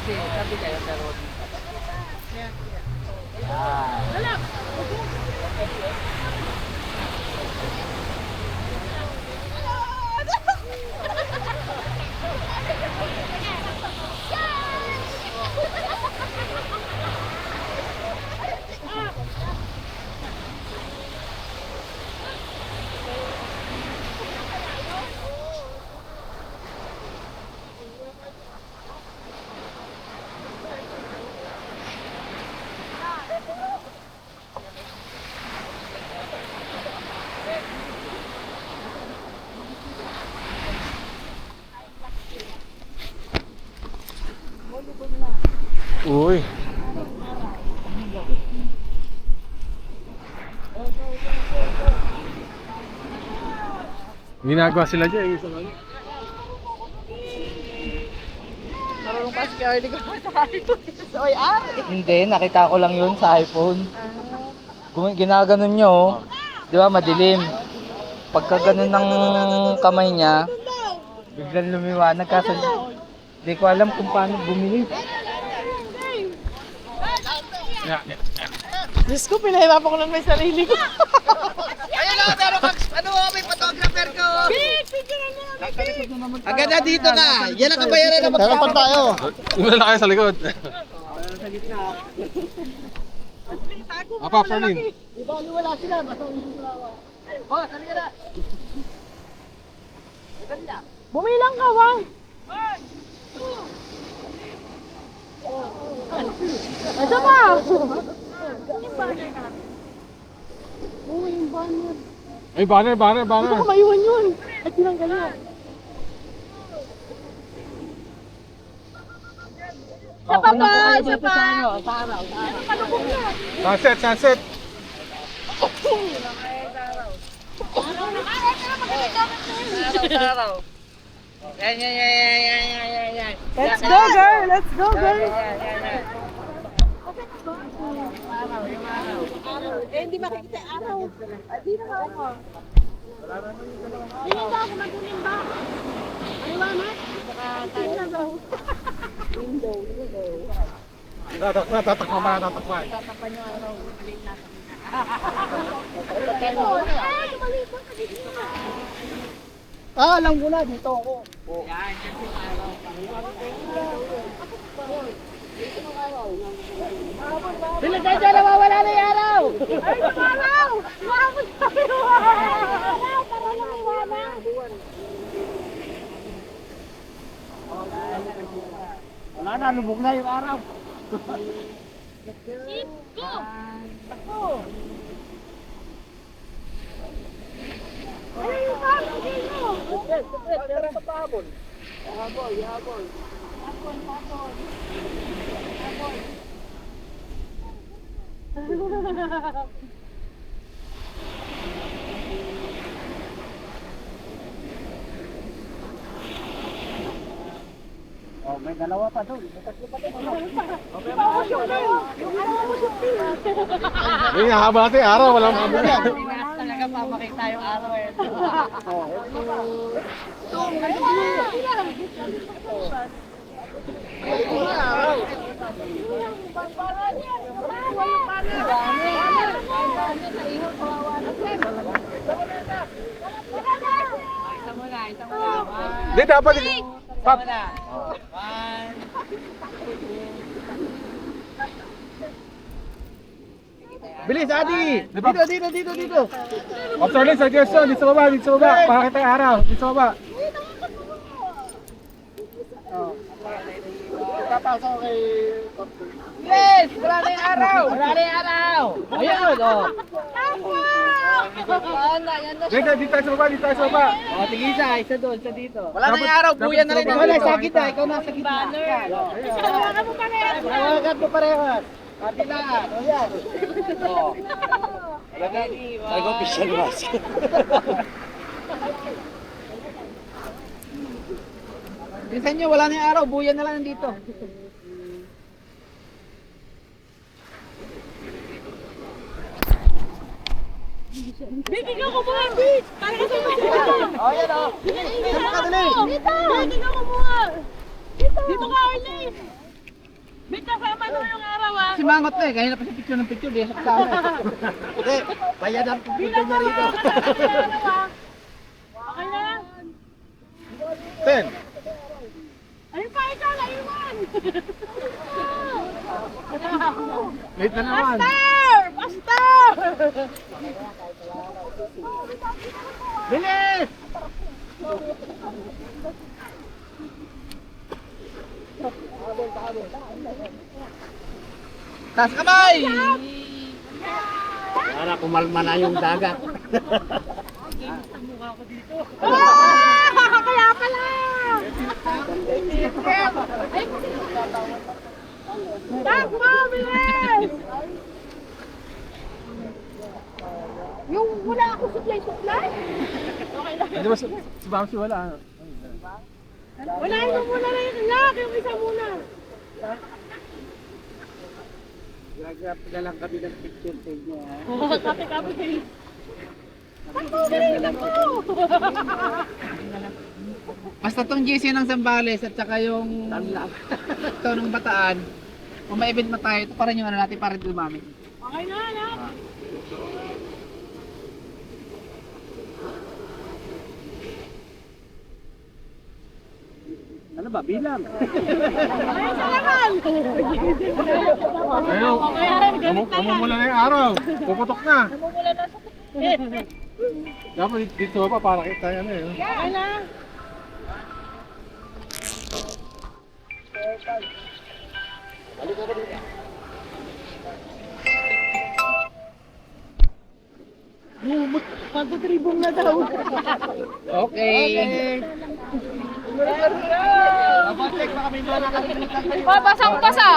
kasi sabi kayo pero Uy. Ginagawa sila dyan. Isa lang. marunong pa si Carly ko sa iPhone. Oy, Hindi, nakita ko lang yun sa iPhone. Ginaganon niya oh. Di ba madilim? Pagka ganun ng kamay niya, biglang lumiwanag kasi hindi ko alam kung paano bumili. Diyos ko, pinahirapan ko lang may sarili ko. Ayun oh, pero ano oh, may photographer ko. Agad na dito ka. Yan ang kabayaran na magkakaroon tayo. Una na kayo sa likod. Apa, Ferlin? Diba, wala sila. Masawin sila. Oh, halika na. Bumilang ka, Wang. Ito pa. Yung banner. Ay, banner. Ito ko maiwan yun. Ay, tinanggal yun. Sa papa! Sa pa! Sunset. Let's go, girl! Let's go, girl! Eh, hindi makikita yung araw. Hindi na ako. Hindi na ako mag-unin ba? Aliwanag? Hindi na daw. Window. Tatakpan. Tatapan yung araw. Alam ko na, dito ako. Yan, kasi araw. Sila dyan, nawawala na yung araw. Ay, yung araw! Umabot tayo! Araw, para lumiwanag. Wala na, lubog na yung araw. Ay, yung araw, dito! Meron pa pahabol. Habol. Oh, may dalawa pa doon. May tatlo pa doon. Yung araw mo siya. Ay, haba natin araw. Walang haba yan. Talaga papakita yung araw eh. Hindi, dapat. Pap. Bilis, Adi! Dito! Oh, Ferlin, suggestion. Dito sa baba. Pakakita yung araw. Dito sa baba. Papasok kay... Yes! Wala na yung araw! Ayun, oh. Dito tayo sa baba. O, tigisa, isa doon, isa dito. Wala na yung araw, buyan na rin Ikaw na sa gitna, ikaw nasa gitna. Hawakan mo parehas. Hawakan mo parehas. Kabilaan, o yan. O. Nag-official was. Minsan nyo, wala na yung araw, buyan na lang dito. Baby, ikaw kumuha, bitch! Para ka sa mga. O, yan o. Dito! Baby, ikaw kumuha! Dito ka, Arlene! May kasama na yung araw ah. Si Mangot na eh, kanina pa si picture ng picture, di sa kasama. Hindi, bayadan ko Bilang niya mo rito. mga kasama yung araw ah. Okay na? 10. Ayun pa, ikaw na iwan. Late na naman. Pastor! Pastor! Bilis! Taas kamay! Para kumalma na yung dagat. Ah! Kaya pala! Takbo, bilis! Yung wala ako supply? Hindi ba si Bamsi wala? Ano? Wala yung muna na yung lock, yung isa muna. Gagrap na lang kami ng picture sa inyo. Kape-kape kayo. Takbo, bilis, takbo! Basta tong GC ng Zambales at saka yung ito ng Bataan, kung may event na tayo, ito pa rin yung ano natin para dumami. Okay na, anak. Ano ba, bilang? Ay, sa naman! Ayun, umumula na yung araw. Puputok na. Namumula na sa... Dapat dito pa para kita ano eh. Okay na. Magtutribong na daw. Okay. Babasang basa!